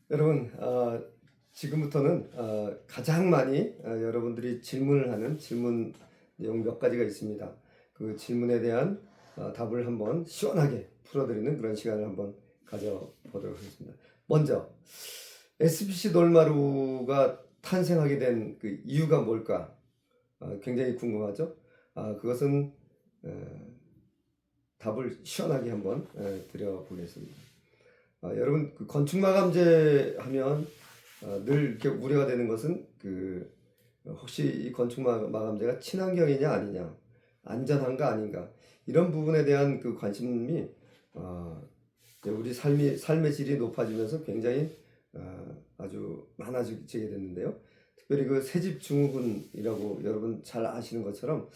여러분, 지금부터는 가장 많이 여러분들이 질문을 하는 질문 내용 몇 가지가 있습니다. 그 질문에 대한 답을 한번 시원하게 풀어드리는 그런 시간을 한번 가져보도록 하겠습니다. 먼저 SBC 돌마루가 탄생하게 된 그 이유가 뭘까? 굉장히 궁금하죠? 그것은 답을 시원하게 한번 드려보겠습니다. 여러분, 그 건축 마감재 하면 늘 이렇게 우려가 되는 것은 혹시 이 건축 마감재가 친환경이냐 아니냐, 안전한가 아닌가, 이런 부분에 대한 그 관심이 우리 삶의 질이 높아지면서 굉장히 아주 많아지게 됐는데요. 특별히 그 새집 증후군이라고 여러분 잘 아시는 것처럼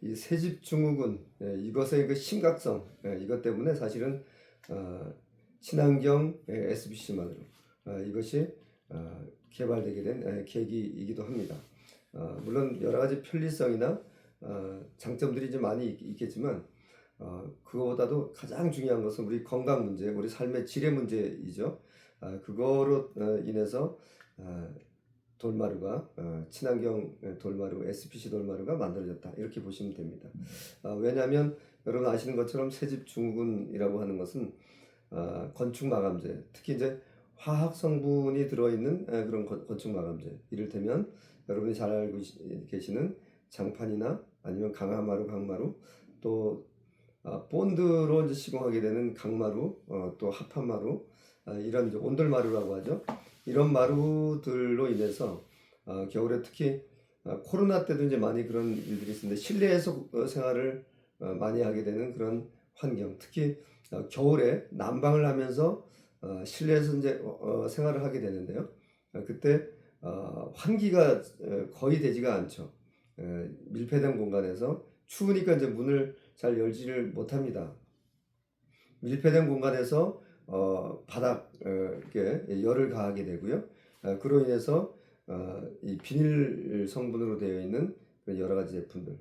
이 새집 증후군, 이것의 그 심각성, 이것 때문에 사실은 친환경 SBC만으로 이것이 개발되게 된 계기이기도 합니다. 물론 여러 가지 편리성이나 장점들이 좀 많이 있겠지만 그거보다도 가장 중요한 것은 우리 건강 문제, 우리 삶의 질의 문제이죠. 그거로 인해서 돌마루가 친환경 돌마루, SBC 돌마루가 만들어졌다, 이렇게 보시면 됩니다. 왜냐하면 여러분 아시는 것처럼 새집 증후군이라고 하는 것은 건축 마감재, 특히 이제 화학 성분이 들어있는 그런 건축 마감재, 이를테면 여러분이 잘 알고 계시는 장판이나 아니면 강화마루, 강마루, 또 본드로 이제 시공하게 되는 강마루, 또 합판마루, 이런 이제 온돌마루라고 하죠. 이런 마루들로 인해서 겨울에 특히 코로나 때도 이제 많이 그런 일들이 있었는데 실내에서 생활을 많이 하게 되는 그런 환경, 특히 겨울에 난방을 하면서 실내에서 이제 생활을 하게 되는데요. 그때 환기가 거의 되지가 않죠. 밀폐된 공간에서 추우니까 이제 문을 잘 열지를 못합니다. 밀폐된 공간에서 바닥에 열을 가하게 되고요. 그로 인해서 이 비닐 성분으로 되어 있는 여러 가지 제품들,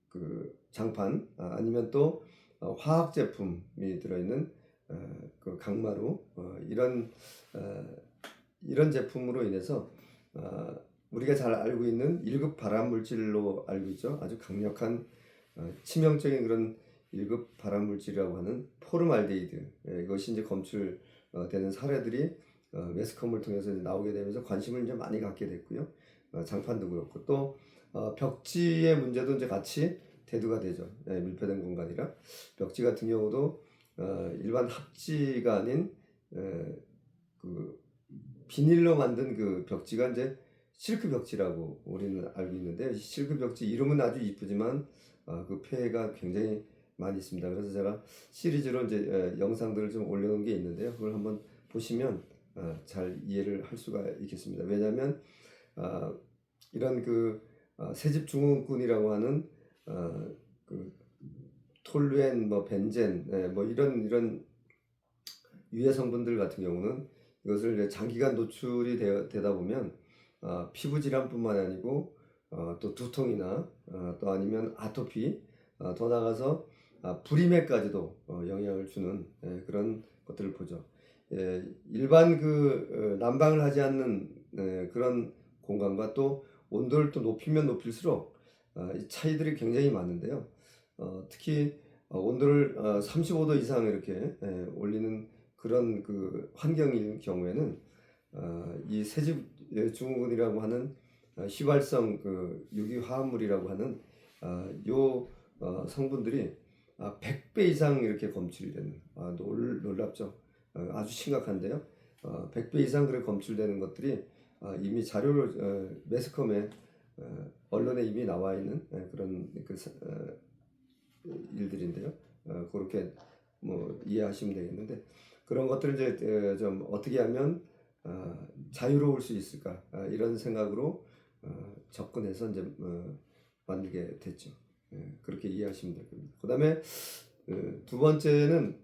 그 장판, 아니면 또 화학 제품이 들어있는 그 강마루, 이런 제품으로 인해서 우리가 잘 알고 있는 1급 발암물질로 알고 있죠. 아주 강력한 치명적인 그런 1급 발암물질이라고 하는 포름알데히드, 이것이 이제 검출되는 사례들이 매스컴을 통해서 나오게 되면서 관심을 이제 많이 갖게 됐고요. 장판도 그렇고 또 벽지의 문제도 이제 같이 대두가 되죠. 밀폐된 공간이라 벽지 같은 경우도 일반 합지가 아닌 그 비닐로 만든 그 벽지가 이제 실크 벽지라고 우리는 알고 있는데, 실크 벽지 이름은 아주 이쁘지만 그 폐해가 굉장히 많이 있습니다. 그래서 제가 시리즈로 이제 영상들을 좀 올려놓은 게 있는데요. 그걸 한번 보시면 잘 이해를 할 수가 있겠습니다. 왜냐하면 이런 새집 증후군이라고 하는 그 톨루엔, 벤젠, 이런 유해 성분들 같은 경우는 이것을 이제 장기간 노출이 되다 보면 피부 질환뿐만 아니고 또 두통이나 또 아니면 아토피, 더 나아가서 불임에까지도 영향을 주는 그런 것들을 보죠. 일반 난방을 하지 않는 그런 공간과 또 온도를 또 높이면 높일수록 이 차이들이 굉장히 많은데요. 특히 온도를 35도 이상 이렇게 올리는 그런 그 환경인 경우에는 이 새집 증후군이라고 하는 휘발성 유기화합물이라고 하는 요 성분들이 100배 이상 이렇게 검출이 되는, 놀랍죠. 아주 심각한데요. 100배 이상 그렇게 검출되는 것들이 이미 자료를 매스컴에 언론에 이미 나와 있는 그런 일들인데요. 그렇게 이해하시면 되겠는데, 그런 것들을 이제 좀 어떻게 하면 자유로울 수 있을까, 이런 생각으로 접근해서 이제 만들게 됐죠. 그렇게 이해하시면 될 겁니다. 그 다음에 두 번째는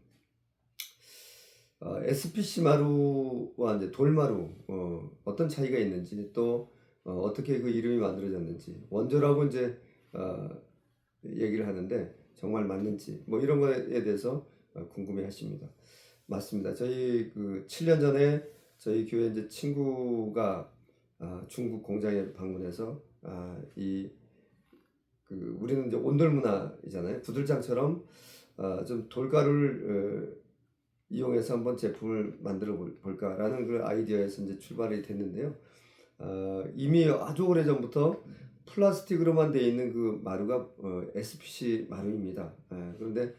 SPC 마루와 이제 돌마루 어떤 차이가 있는지, 또 어떻게 그 이름이 만들어졌는지, 원조라고 이제 얘기를 하는데 정말 맞는지 이런 거에 대해서 궁금해 하십니다. 맞습니다. 저희 7년 전에 저희 교회 이제 친구가 중국 공장에 방문해서 우리는 이제 온돌 문화이잖아요. 구들장처럼 좀 돌가루를 이용해서 한번 제품을 만들어 볼까라는 그 아이디어에서 이제 출발이 됐는데요. 이미 아주 오래 전부터 플라스틱으로만 되어 있는 그 마루가 SPC 마루입니다. 그런데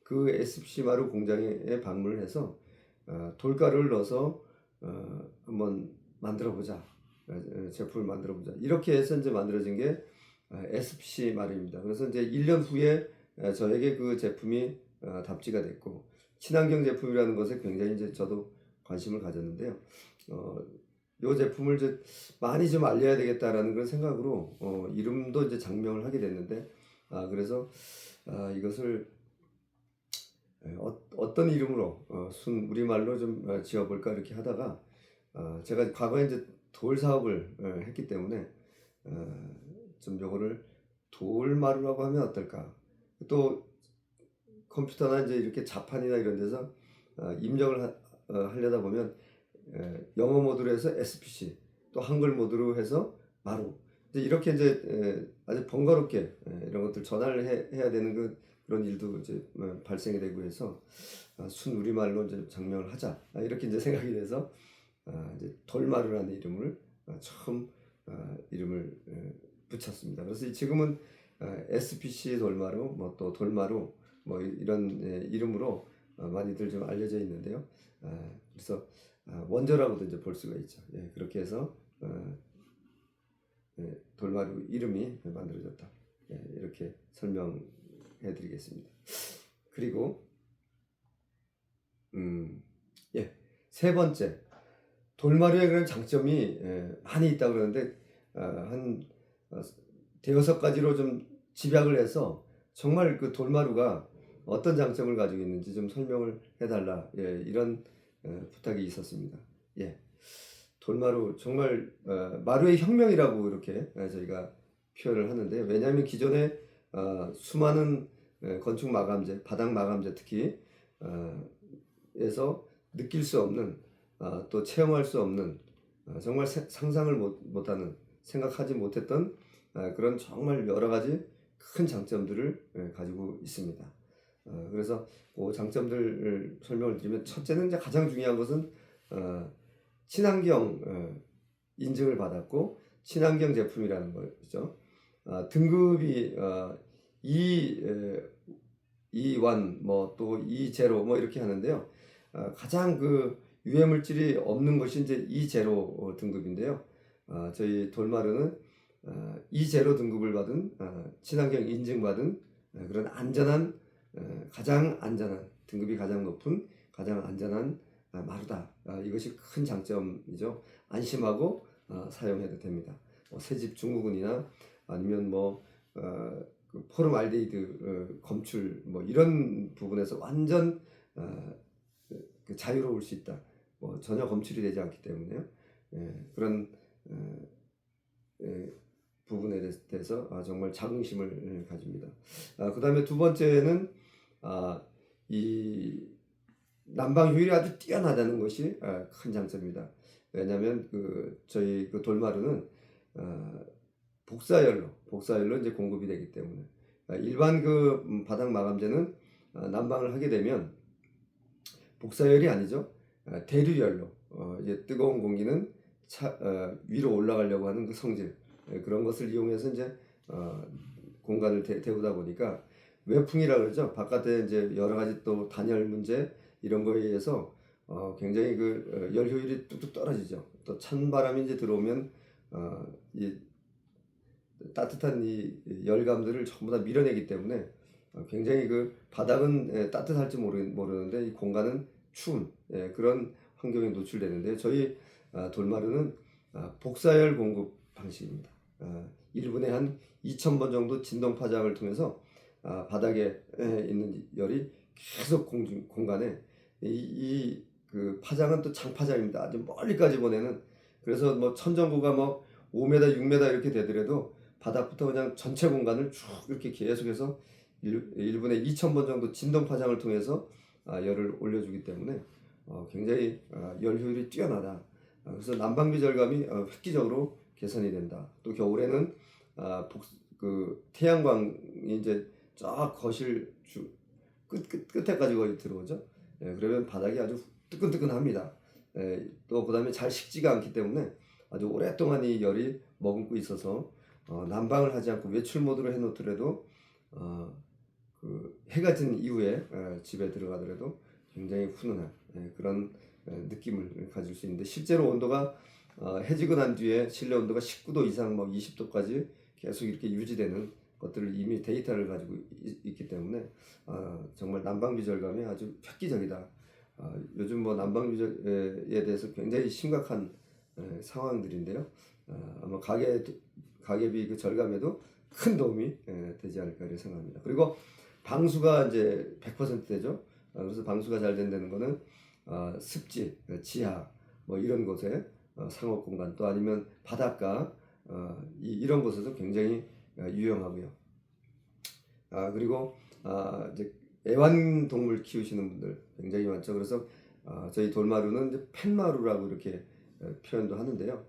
그 SPC 마루 공장에 방문을 해서 돌가루를 넣어서 한번 만들어 보자. 제품을 만들어 보자. 이렇게 해서 이제 만들어진 게 SPC 마루입니다. 그래서 이제 1년 후에 저에게 그 제품이 답지가 됐고, 친환경 제품이라는 것에 굉장히 이제 저도 관심을 가졌는데요. 이 제품을 이제 많이 좀 알려야 되겠다라는 그런 생각으로 이름도 이제 장명을 하게 됐는데, 그래서 이것을 어떤 이름으로 순 우리말로 좀 지어볼까 이렇게 하다가 제가 과거에 이제 돌 사업을 했기 때문에 좀 요거를 돌마루라고 하면 어떨까. 또 컴퓨터나 이제 이렇게 자판이나 이런 데서 입력을 하려다 보면 영어 모드로 해서 SPC, 또 한글 모드로 해서 마루, 이제 이렇게 이제 아주 번거롭게 이런 것들 전화를 해야 되는 그런 일도 이제 발생이 되고 해서 순 우리말로 이제 장명을 하자, 이렇게 이제 생각이 돼서 이제 돌마루라는 이름을 처음 이름을 붙였습니다. 그래서 지금은 SPC 돌마루, 뭐 또 돌마루, 뭐 이런 이름으로 많이들 좀 알려져 있는데요. 그래서 원조라고도 이제 볼 수가 있죠. 그렇게 해서 돌마루 이름이 만들어졌다. 이렇게 설명해드리겠습니다. 그리고 세 번째, 돌마루의 그런 장점이 많이 있다고 그러는데 한 대여섯 가지로 좀 집약을 해서 정말 그 돌마루가 어떤 장점을 가지고 있는지 좀 설명을 해달라, 이런 부탁이 있었습니다. 돌마루 정말 마루의 혁명이라고 이렇게 저희가 표현을 하는데요. 왜냐하면 기존에 수많은 건축 마감재, 바닥 마감재 특히 에서 느낄 수 없는, 또 체험할 수 없는, 정말 상상을 못하는, 생각하지 못했던 그런 정말 여러 가지 큰 장점들을 가지고 있습니다. 그래서 그 장점들을 설명을 드리면, 첫째는 이제 가장 중요한 것은 친환경 인증을 받았고 친환경 제품이라는 거죠. 등급이 E1, 뭐 또 E0 뭐 이렇게 하는데요. 가장 그 유해 물질이 없는 것이 이제 E0 등급인데요. 저희 돌마루는 E0 등급을 받은 친환경 인증받은 그런 안전한, 가장 안전한, 등급이 가장 높은 가장 안전한 마루다. 이것이 큰 장점이죠. 안심하고 사용해도 됩니다. 새집 증후군이나 아니면 그 포름알데히드 검출 뭐 이런 부분에서 완전 그 자유로울 수 있다. 전혀 검출이 되지 않기 때문에요. 그런 부분에 대해서 정말 자긍심을 가집니다. 그 다음에 두 번째는 이 난방 효율이 아주 뛰어나다는 것이 큰 장점입니다. 왜냐하면 저희 그 돌마루는 복사열로 이제 공급이 되기 때문에, 일반 그 바닥 마감재는 난방을 하게 되면 복사열이 아니죠. 대류열로 이제 뜨거운 공기는 위로 올라가려고 하는 그 성질, 그런 것을 이용해서 이제 공간을 데우다 보니까 외풍이라 그러죠. 바깥에 이제 여러 가지 또 단열 문제 이런 거에 의해서 굉장히 그 열 효율이 뚝뚝 떨어지죠. 또 찬바람이 이제 들어오면 이 따뜻한 이 열감들을 전부 다 밀어내기 때문에 굉장히 그 바닥은 따뜻할지 모르는데 이 공간은 추운 그런 환경에 노출되는데, 저희 돌마루는 복사열 공급 방식입니다. 1분에 한 2,000번 정도 진동 파장을 통해서 바닥에 있는 열이 계속 공간에 그 파장은 또 장파장입니다. 아주 멀리까지 보내는. 그래서 뭐 천정고가 뭐 5m, 6m 이렇게 되더라도 바닥부터 그냥 전체 공간을 쭉 이렇게 계속해서 1분에 2,000번 정도 진동 파장을 통해서 열을 올려주기 때문에 굉장히 열 효율이 뛰어나다. 그래서 난방비 절감이 획기적으로 개선이 된다. 또 겨울에는 그 태양광이 이제 쫙 거실 끝에까지 거의 들어오죠. 예, 그러면 바닥이 아주 뜨끈뜨끈합니다. 예, 또 그다음에 잘 식지가 않기 때문에 아주 오랫동안 이 열이 머금고 있어서 난방을 하지 않고 외출 모드로 해놓더라도 그 해가 진 이후에 집에 들어가더라도 굉장히 훈훈한 그런 느낌을 가질 수 있는데, 실제로 온도가 해지고 난 뒤에 실내 온도가 19도 이상 20도까지 계속 이렇게 유지되는 것들을 이미 데이터를 가지고 있기 때문에 정말 난방비 절감이 아주 획기적이다. 요즘 난방비에 대해서 굉장히 심각한 상황들인데요. 아마 가계비 그 절감에도 큰 도움이 되지 않을까 이렇게 생각합니다. 그리고 방수가 이제 100% 되죠. 그래서 방수가 잘 된다는 거는 습지, 지하 이런 곳에 상업 공간 또 아니면 바닷가 이런 곳에서 굉장히 유용하고요. 그리고 이제 애완동물 키우시는 분들 굉장히 많죠. 그래서 저희 돌마루는 이제 펫마루라고 이렇게 표현도 하는데요.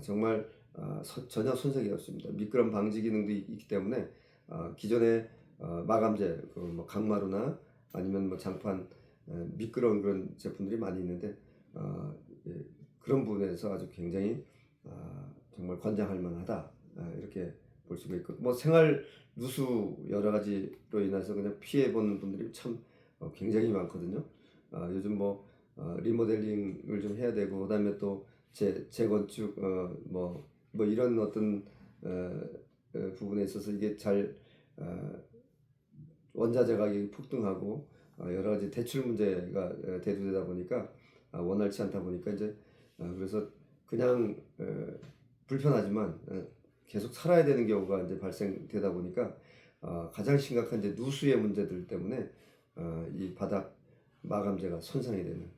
정말 전혀 손색이 없습니다. 미끄럼 방지 기능도 있기 때문에 기존의 마감재, 강마루나 아니면 장판 미끄러운 그런 제품들이 많이 있는데 예, 그런 부분에서 아주 굉장히 정말 권장할 만하다 이렇게 볼 수가 있고, 생활 누수 여러 가지로 인해서 그냥 피해 보는 분들이 참 굉장히 많거든요. 요즘 리모델링을 좀 해야 되고 그다음에 또 재건축 이런 어떤 부분에 있어서 이게 잘 원자재 가격이 폭등하고 여러 가지 대출 문제가 대두되다 보니까 원활치 않다 보니까 이제 그래서 그냥 불편하지만 계속 살아야 되는 경우가 이제 발생되다 보니까 가장 심각한 이제 누수의 문제들 때문에 이 바닥 마감재가 손상이 되는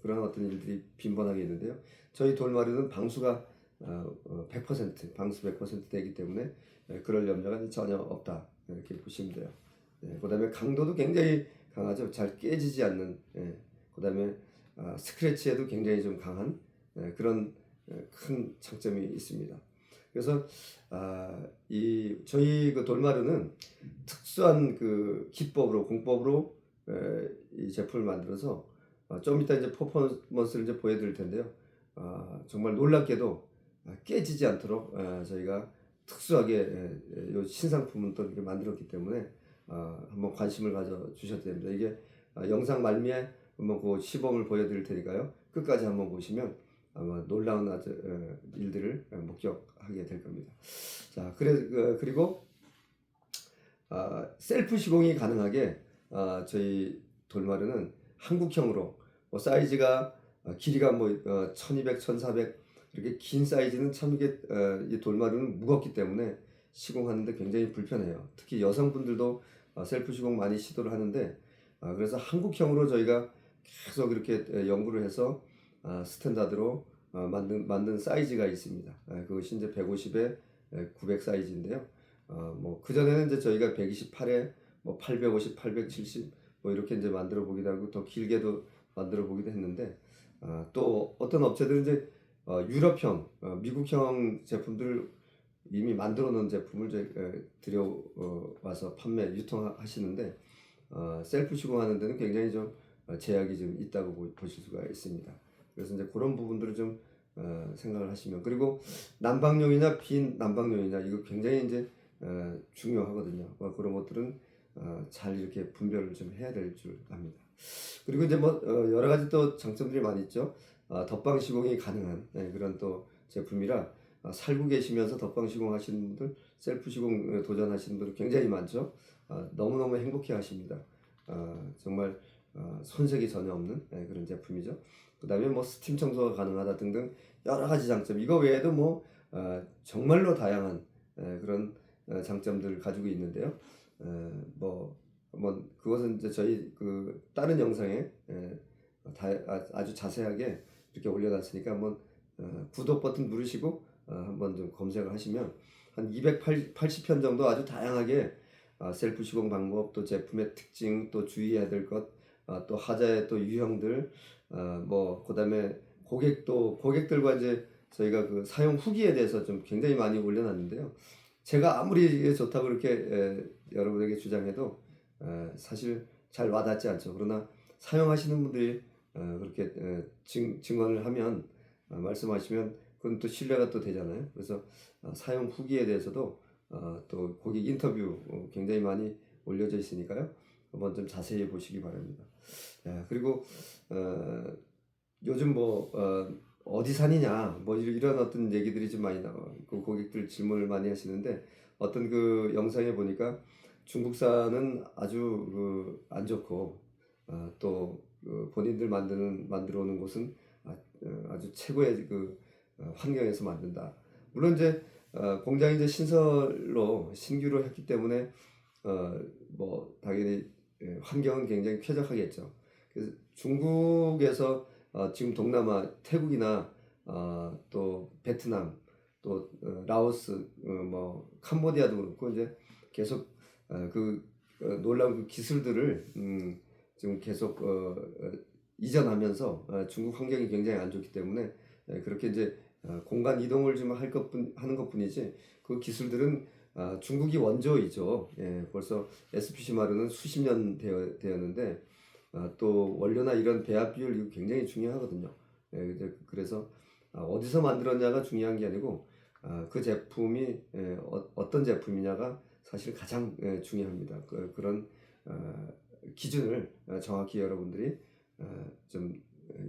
그런 어떤 일들이 빈번하게 있는데요. 저희 돌마루는 방수가 100% 방수 100% 되기 때문에 그럴 염려가 전혀 없다 이렇게 보시면 돼요. 그다음에 강도도 굉장히 강하죠. 잘 깨지지 않는. 그다음에 스크래치에도 굉장히 좀 강한 그런 큰 장점이 있습니다. 그래서 저희 그 돌마루는 특수한 그 기법으로 공법으로 이 제품을 만들어서 좀 이따 이제 퍼포먼스를 이제 보여드릴 텐데요. 정말 놀랍게도 깨지지 않도록 저희가 특수하게 이 신상품은 또 이렇게 만들었기 때문에 한번 관심을 가져 주셔도 됩니다. 이게 영상 말미에 한번 그 시범을 보여드릴 테니까요. 끝까지 한번 보시면 아마 놀라운 일들을 목격하게 될 겁니다. 자, 그리고 셀프 시공이 가능하게 저희 돌마루는 한국형으로 사이즈가 길이가 1200, 1400 이렇게 긴 사이즈는 참 이게 이 돌마루는 무겁기 때문에 시공하는데 굉장히 불편해요. 특히 여성분들도 셀프 시공 많이 시도를 하는데 그래서 한국형으로 저희가 계속 이렇게 연구를 해서 스탠다드로 만든 사이즈가 있습니다. 그것이 이제 150에 900 사이즈인데요. 그전에는 이제 저희가 128에 850, 870 이렇게 이제 만들어 보기도 하고 더 길게도 만들어 보기도 했는데 또 어떤 업체들은 이제 유럽형, 미국형 제품들을 이미 만들어 놓은 제품을 들여와서 판매, 유통하시는데 셀프 시공하는 데는 굉장히 좀 제약이 좀 있다고 보실 수가 있습니다. 그래서 이제 그런 부분들을 좀 생각을 하시면, 그리고 난방용이냐 비난방용이냐 이거 굉장히 이제 중요하거든요. 그런 것들은 잘 이렇게 분별을 좀 해야 될 줄 압니다. 그리고 이제 여러 가지 또 장점들이 많이 있죠. 덧방 시공이 가능한 그런 또 제품이라 살고 계시면서 덧방 시공하시는 분들, 셀프 시공 도전하시는 분들 굉장히 많죠. 너무너무 행복해 하십니다. 정말 손색이 전혀 없는 그런 제품이죠. 그 다음에 스팀 청소가 가능하다 등등 여러 가지 장점, 이거 외에도 정말로 다양한 그런 장점들을 가지고 있는데요. 그것은 이제 저희 그 다른 영상에 아주 자세하게 이렇게 올려놨으니까 한번 구독 버튼 누르시고 한번 좀 검색을 하시면 한 280편 정도 아주 다양하게 셀프 시공 방법, 또 제품의 특징, 또 주의해야 될 것, 또 하자의 또 유형들, 뭐 그다음에 고객들과 이제 저희가 그 사용 후기에 대해서 좀 굉장히 많이 올려놨는데요. 제가 아무리 이게 좋다고 그렇게 여러분에게 주장해도 사실 잘 와닿지 않죠. 그러나 사용하시는 분들이 그렇게 증언을 하면 말씀하시면 그건 또 신뢰가 또 되잖아요. 그래서 사용 후기에 대해서도 또 고객 인터뷰 굉장히 많이 올려져 있으니까요. 한번 좀 자세히 보시기 바랍니다. 그리고 요즘 뭐 어디 사느냐 뭐 이런 어떤 얘기들이 좀 많이 나와요. 그 고객들 질문을 많이 하시는데 어떤 그 영상에 보니까 중국산은 아주 안 좋고 또 본인들 만들어 오는 곳은 아주 최고의 그 환경에서 만든다. 물론 이제 공장이 이제 신규로 했기 때문에 뭐 당연히 환경은 굉장히 쾌적하겠죠. 그래서 중국에서 지금 동남아 태국이나 또 베트남 또 라오스 뭐 캄보디아도 그렇고 이제 계속 놀라운 그 기술들을 지금 계속 이전하면서 중국 환경이 굉장히 안 좋기 때문에 그렇게 이제 공간 이동을 좀 하는 것뿐이지 그 기술들은 중국이 원조이죠. 벌써 SPC 마루는 수십 년 되었는데 또 원료나 이런 배합 비율 이거 굉장히 중요하거든요. 그래서 어디서 만들었냐가 중요한 게 아니고 그 제품이 어떤 제품이냐가 사실 가장 중요합니다. 그런 기준을 정확히 여러분들이 좀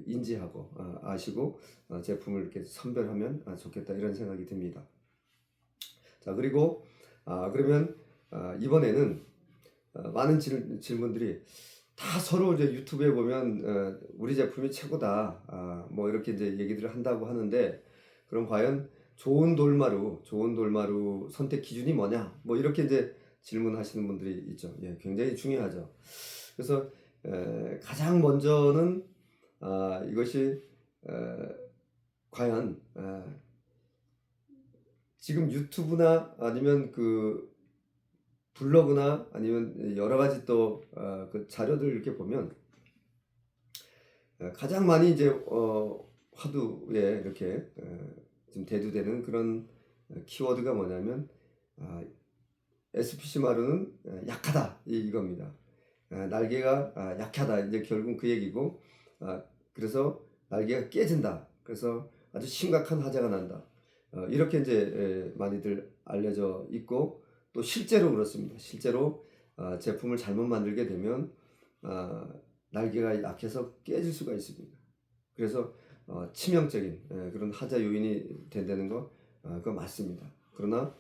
인지하고 아시고 제품을 이렇게 선별하면 좋겠다 이런 생각이 듭니다. 자, 그리고 그러면 이번에는 많은 질문들이 다 서로 이제 유튜브에 보면 우리 제품이 최고다 뭐 이렇게 이제 얘기들을 한다고 하는데 그럼 과연 좋은 돌마루 선택 기준이 뭐냐 뭐 이렇게 이제 질문하시는 분들이 있죠. 굉장히 중요하죠. 그래서 가장 먼저는 이것이 과연 지금 유튜브나 아니면 그 블로그나 아니면 여러 가지 또 그 자료들 이렇게 보면 가장 많이 이제 화두에 이렇게 지금 대두되는 그런 키워드가 뭐냐면 SPC 마루는 약하다 이겁니다. 날개가 약하다 이제 결국 그 얘기고 그래서 날개가 깨진다. 그래서 아주 심각한 하자가 난다. 이렇게 이제 많이들 알려져 있고 또 실제로 그렇습니다. 실제로 제품을 잘못 만들게 되면 날개가 약해서 깨질 수가 있습니다. 그래서 치명적인 그런 하자 요인이 된다는 거 그거 맞습니다. 그러나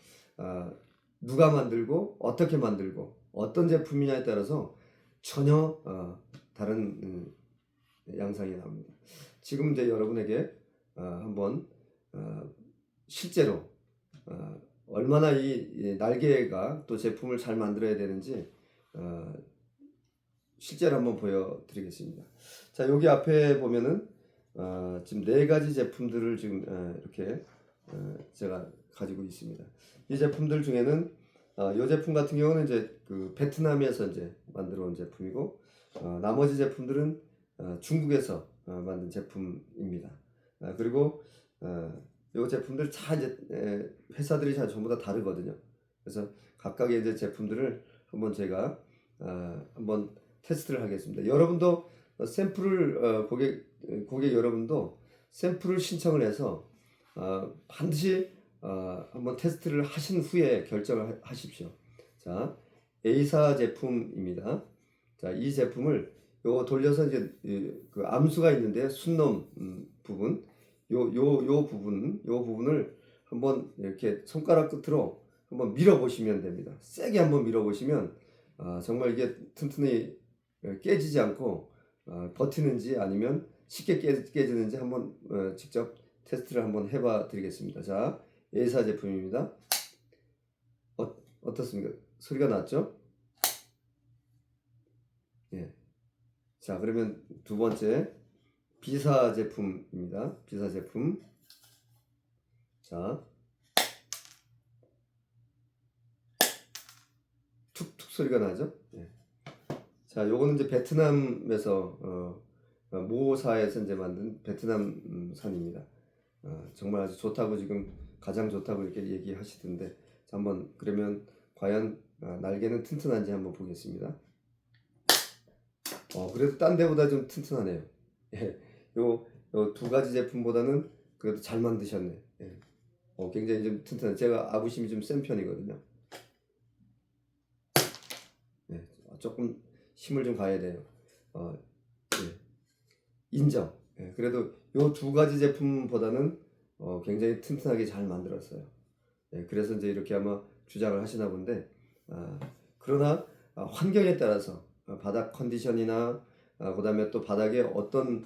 누가 만들고 어떻게 만들고 어떤 제품이냐에 따라서 전혀 다른 양상이 나옵니다. 지금 이제 여러분에게 한번 실제로 얼마나 이 날개가 또 제품을 잘 만들어야 되는지 실제로 한번 보여드리겠습니다. 자, 여기 앞에 보면은 지금 4가지 제품들을 지금 이렇게 제가 가지고 있습니다. 이 제품들 중에는 이 제품 같은 경우는 이제 그 베트남에서 이제 만들어 온 제품이고 나머지 제품들은 중국에서 만든 제품입니다. 그리고 이 제품들 다 이제 회사들이 다 전부 다 다르거든요. 그래서 각각의 이제 제품들을 한번 제가 한번 테스트를 하겠습니다. 여러분도 샘플을 고객 여러분도 샘플을 신청을 해서 반드시 한번 테스트를 하신 후에 결정을 하십시오. 자, A사 제품입니다. 자, 이 제품을 요 돌려서 이제 그 암수가 있는데 순놈 부분 요 부분을 한번 이렇게 손가락 끝으로 한번 밀어 보시면 됩니다. 세게 한번 밀어 보시면 정말 이게 튼튼히 깨지지 않고 버티는지 아니면 쉽게 깨지는지 한번 직접 테스트를 한번 해봐 드리겠습니다. 자, A사 제품입니다. 어떻습니까? 소리가 났죠? 예. 자, 그러면 두 번째 B사 제품입니다. B사 제품. 자, 툭툭 소리가 나죠? 예. 자, 요거는 이제 베트남에서 모사에서 이제 만든 베트남 산입니다. 정말 아주 좋다고 지금 가장 좋다고 이렇게 얘기하시던데 자, 한번 그러면 과연 날개는 튼튼한지 한번 보겠습니다. 그래도 딴 데보다 좀 튼튼하네요. 예, 요 두 가지 제품보다는 그래도 잘 만드셨네. 예. 굉장히 좀 튼튼해. 제가 아부심이 좀 센 편이거든요. 예, 조금 힘을 좀 가야 돼요. 예, 인정. 예, 그래도 요 두 가지 제품보다는 굉장히 튼튼하게 잘 만들었어요. 예, 그래서 이제 이렇게 아마 주장을 하시나 본데, 그러나 환경에 따라서 바닥 컨디션이나 그다음에 또 바닥에 어떤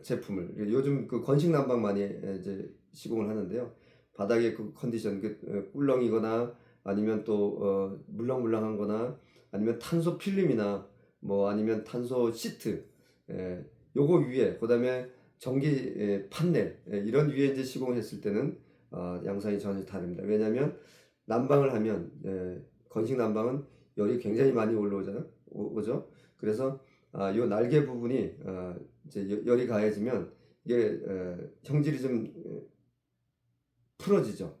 제품을 요즘 그 건식 난방 많이 이제 시공을 하는데요. 바닥의 그 컨디션, 꿀렁이거나 아니면 또 물렁물렁한거나 아니면 탄소 필름이나 뭐 아니면 탄소 시트, 요거 위에 그다음에 전기 판넬 이런 위에 이제 시공을 했을 때는 양상이 전혀 다릅니다. 왜냐하면 난방을 하면 건식 난방은 열이 굉장히 많이 올라오잖아요. 오죠. 그래서 요 날개 부분이 이제 열이 가해지면 이게 형질이 좀 풀어지죠.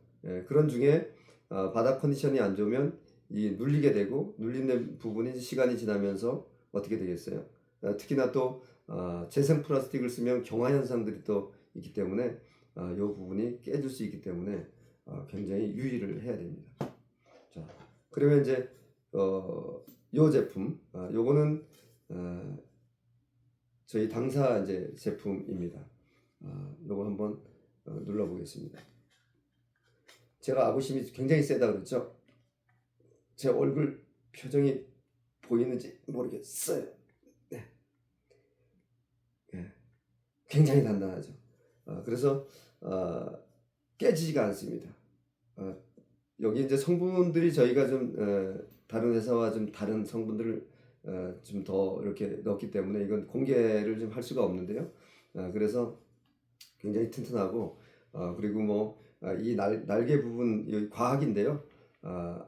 그런 중에 바닥 컨디션이 안 좋으면 이 눌리게 되고 눌리는 부분이 시간이 지나면서 어떻게 되겠어요? 특히나 또 재생 플라스틱을 쓰면 경화 현상들이 또 있기 때문에 이 부분이 깨질 수 있기 때문에 굉장히 유의를 해야 됩니다. 자, 그러면 이제 요 제품, 요거는 저희 당사 이제 제품입니다. 요거 한번 눌러 보겠습니다. 제가 아부심이 굉장히 세다 그랬죠? 제 얼굴 표정이 보이는지 모르겠어요. 네. 네. 굉장히 단단하죠. 그래서 깨지지가 않습니다. 여기 이제 성분들이 저희가 좀 다른 회사와 좀 다른 성분들을 좀 더 이렇게 넣었기 때문에 이건 공개를 좀 할 수가 없는데요. 그래서 굉장히 튼튼하고 그리고 뭐 이 날개 부분 이 과학인데요.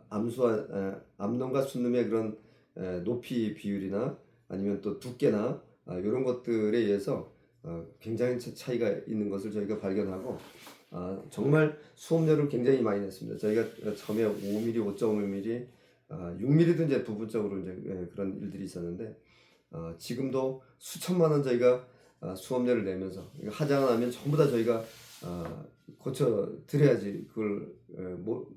암놈과 순놈의 그런 높이 비율이나 아니면 또 두께나 이런 것들에 의해서 굉장히 차이가 있는 것을 저희가 발견하고 정말 수업료를 굉장히 많이 냈습니다. 저희가 처음에 5mm, 5.5mm, 6mm도 이제 부분적으로 이제 그런 일들이 있었는데 지금도 수천만 원 저희가 수업료를 내면서 하자가 나면 전부 다 저희가 고쳐 드려야지 그걸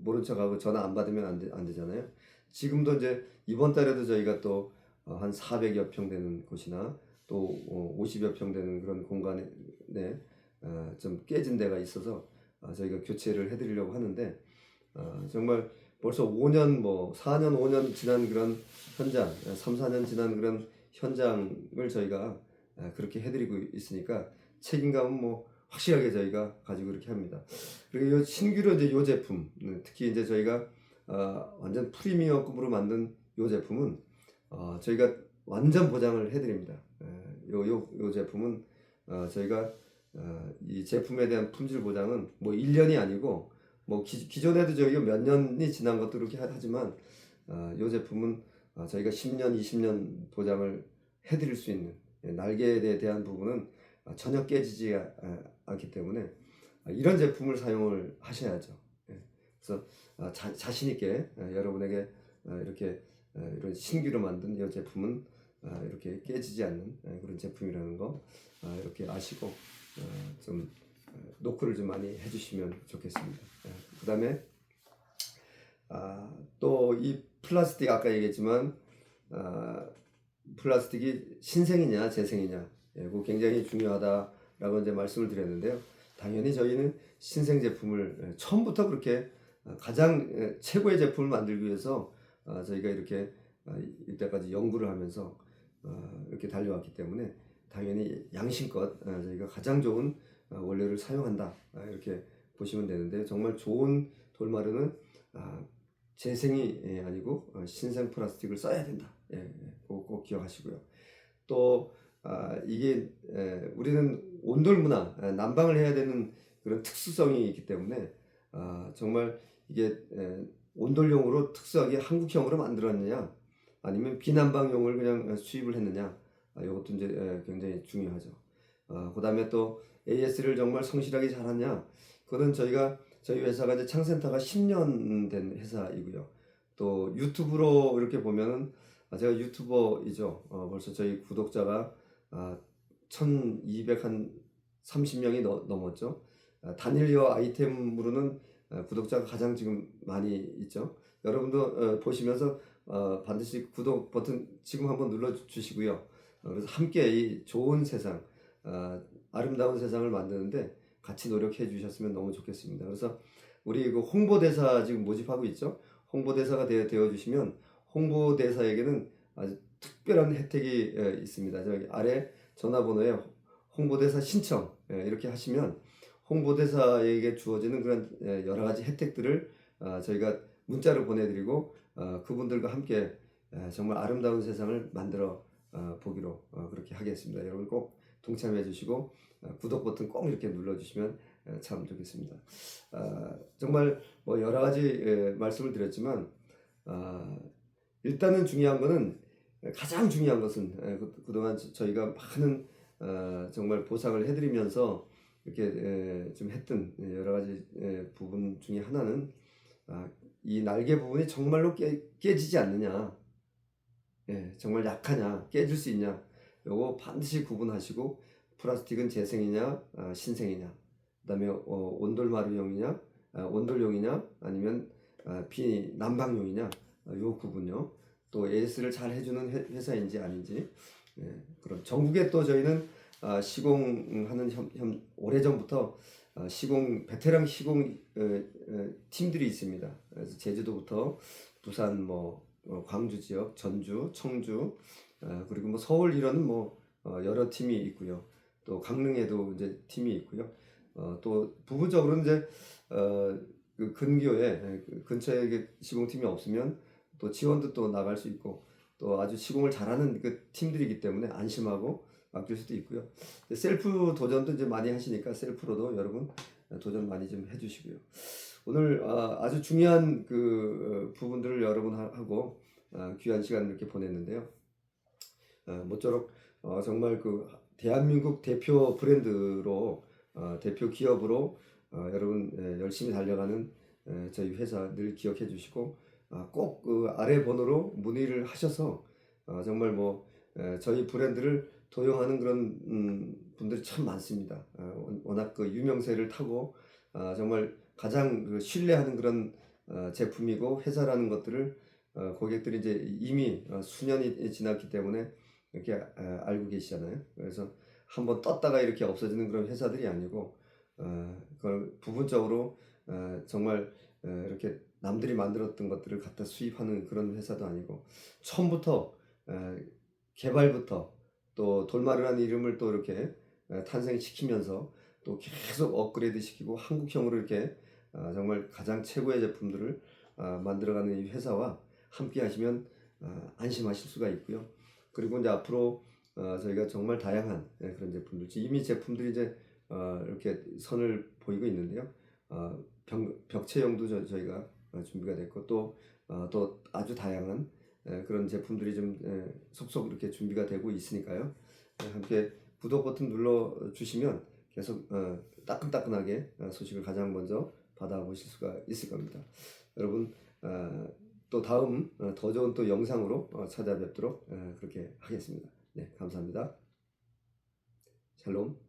모른 척하고 전화 안 받으면 안 되잖아요. 지금도 이제 이번 달에도 저희가 또 한 400여 평 되는 곳이나 또 50여 평 되는 그런 공간에 좀 깨진 데가 있어서 저희가 교체를 해드리려고 하는데 정말 벌써 5년 뭐 4년 5년 지난 그런 현장 3, 4년 지난 그런 현장을 저희가 그렇게 해드리고 있으니까 책임감은 뭐 확실하게 저희가 가지고 이렇게 합니다. 그리고 신규로 이제 요 제품 특히 이제 저희가 완전 프리미엄급으로 만든 요 제품은 저희가 완전 보장을 해드립니다. 요 제품은 저희가 이 제품에 대한 품질 보장은 뭐 1년이 아니고 뭐 기존에도 저희가 몇 년이 지난 것도 그렇게 하지만 요 제품은 저희가 10년, 20년 보장을 해드릴 수 있는 날개에 대한 부분은 전혀 깨지지 않기 때문에 이런 제품을 사용을 하셔야죠. 그래서 자신 있게 여러분에게 이렇게 이런 신규로 만든 이 제품은 이렇게 깨지지 않는 그런 제품이라는 거 이렇게 아시고 좀 노크를 좀 많이 해주시면 좋겠습니다. 그 다음에 또 이 플라스틱 아까 얘기했지만 플라스틱이 신생이냐 재생이냐 그거 굉장히 중요하다라고 이제 말씀을 드렸는데요. 당연히 저희는 신생 제품을 처음부터 그렇게 가장 최고의 제품을 만들기 위해서 저희가 이렇게 이때까지 연구를 하면서 이렇게 달려왔기 때문에 당연히 양심껏 저희가 가장 좋은 원료를 사용한다 이렇게 보시면 되는데요. 정말 좋은 돌마루는 재생이 아니고 신생 플라스틱을 써야 된다. 꼭 기억하시고요. 또 이게 우리는 온돌 문화, 난방을 해야 되는 그런 특수성이 있기 때문에 정말 이게 온돌용으로 특수하게 한국형으로 만들었느냐 아니면 비난방용을 그냥 수입을 했느냐 이것도 이제 굉장히 중요하죠. 그다음에 또 AS를 정말 성실하게 잘하냐? 그거는 저희 회사가 이제 창센터가 10년 된 회사이고요. 또 유튜브로 이렇게 보면은 제가 유튜버이죠. 벌써 저희 구독자가 1230명이 넘었죠. 단일리어 아이템으로는 구독자가 가장 지금 많이 있죠. 여러분도 보시면서 반드시 구독 버튼 지금 한번 눌러 주시고요. 그래서 함께 이 좋은 세상, 아름다운 세상을 만드는데 같이 노력해 주셨으면 너무 좋겠습니다. 그래서 우리 그 홍보대사 지금 모집하고 있죠. 홍보대사가 되어 주시면 홍보대사에게는 아주 특별한 혜택이 있습니다. 저기 아래 전화번호에 홍보대사 신청 이렇게 하시면 홍보대사에게 주어지는 그런 여러 가지 혜택들을 저희가 문자로 보내드리고 그분들과 함께 정말 아름다운 세상을 만들어 보기로 그렇게 하겠습니다. 여러분 꼭 동참해 주시고 구독 버튼 꼭 이렇게 눌러주시면 참 좋겠습니다. 정말 뭐 여러 가지 말씀을 드렸지만 일단은 중요한 것은 가장 중요한 것은 그동안 저희가 많은 정말 보상을 해드리면서 이렇게 좀 했던 여러 가지 부분 중에 하나는 이 날개 부분이 정말로 깨지지 않느냐, 정말 약하냐, 깨질 수 있냐, 요거 반드시 구분하시고 플라스틱은 재생이냐, 신생이냐, 그다음에 온돌마루용이냐, 온돌용이냐, 아니면 비난방용이냐, 요 구분요. 또 AS를 잘 해주는 회사인지 아닌지. 그럼 전국에 또 저희는 시공하는 오래전부터 베테랑 시공 팀들이 있습니다. 그래서 제주도부터 부산, 광주 지역, 전주, 청주, 그리고 뭐 서울 이런 여러 팀이 있고요. 또 강릉에도 이제 팀이 있고요. 또 부분적으로는 이제 그 근교에 근처에 시공팀이 없으면 또 지원도 또 나갈 수 있고 또 아주 시공을 잘하는 그 팀들이기 때문에 안심하고 맡길 수도 있고요. 셀프 도전도 이제 많이 하시니까 셀프로도 여러분 도전 많이 좀 해주시고요. 오늘 아주 중요한 그 부분들을 여러분하고 귀한 시간을 이렇게 보냈는데요. 모쪼록 정말 그 대한민국 대표 브랜드로 대표 기업으로 여러분 열심히 달려가는 저희 회사 늘 기억해 주시고 꼭 그 아래 번호로 문의를 하셔서 정말 저희 브랜드를 도용하는 그런 분들이 참 많습니다. 워낙 그 유명세를 타고 정말 가장 그 신뢰하는 그런 제품이고 회사라는 것들을 고객들이 이제 이미 수년이 지났기 때문에 이렇게 알고 계시잖아요. 그래서 한번 떴다가 이렇게 없어지는 그런 회사들이 아니고 그걸 부분적으로 정말 이렇게 남들이 만들었던 것들을 갖다 수입하는 그런 회사도 아니고 처음부터 개발부터 또 돌마루라는 이름을 또 이렇게 탄생시키면서 또 계속 업그레이드 시키고 한국형으로 이렇게 정말 가장 최고의 제품들을 만들어가는 이 회사와 함께 하시면 안심하실 수가 있고요. 그리고 이제 앞으로 저희가 정말 다양한 그런 제품들, 이미 제품들이 이제 이렇게 선을 보이고 있는데요. 벽체형도 저희가 준비가 됐고 또 아주 다양한 그런 제품들이 좀 속속 이렇게 준비가 되고 있으니까요. 함께 구독 버튼 눌러 주시면 계속 따끈따끈하게 소식을 가장 먼저 받아보실 수가 있을 겁니다. 여러분 또 다음 더 좋은 또 영상으로 찾아뵙도록 그렇게 하겠습니다. 네, 감사합니다. 샬롬.